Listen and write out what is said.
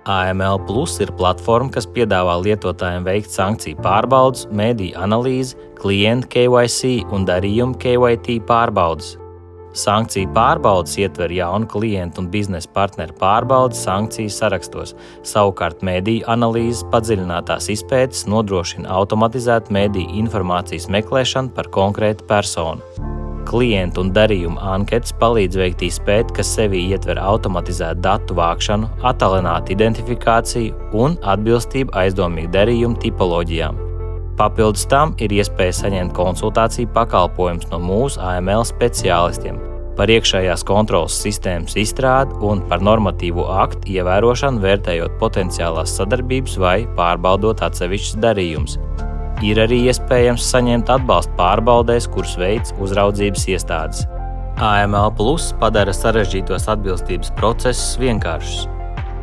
AML Plus ir platforma, kas piedāvā lietotājiem veikt sankciju pārbaudes, mediju analīzi, klientu KYC un darījumu KYT pārbaudes. Sankciju pārbaudes ietver jaunu klientu un biznesa partneru pārbaudes sankciju sarakstos, savukārt mediju analīzes padziļinātās izpētes nodrošina automatizētu mediju informācijas meklēšanu par konkrētu personu. Klientu un darījumu anketas palīdz veikt izpēti, kas sevī ietver automatizētu datu vākšanu, attālinātu identifikāciju un atbilstību aizdomīgu darījumu tipoloģijām. Papildus tam ir iespēja saņemt konsultāciju pakalpojumus no mūsu AML speciālistiem par iekšējās kontroles sistēmas izstrādi un par normatīvo aktu ievērošanu, vērtējot potenciālās sadarbības vai pārbaudot atsevišķus darījumus. Ir arī iespējams saņemt atbalstu pārbaudēs, kurus veic uzraudzības iestādes. AML Plus padara sarežģītos atbilstības procesus vienkāršus.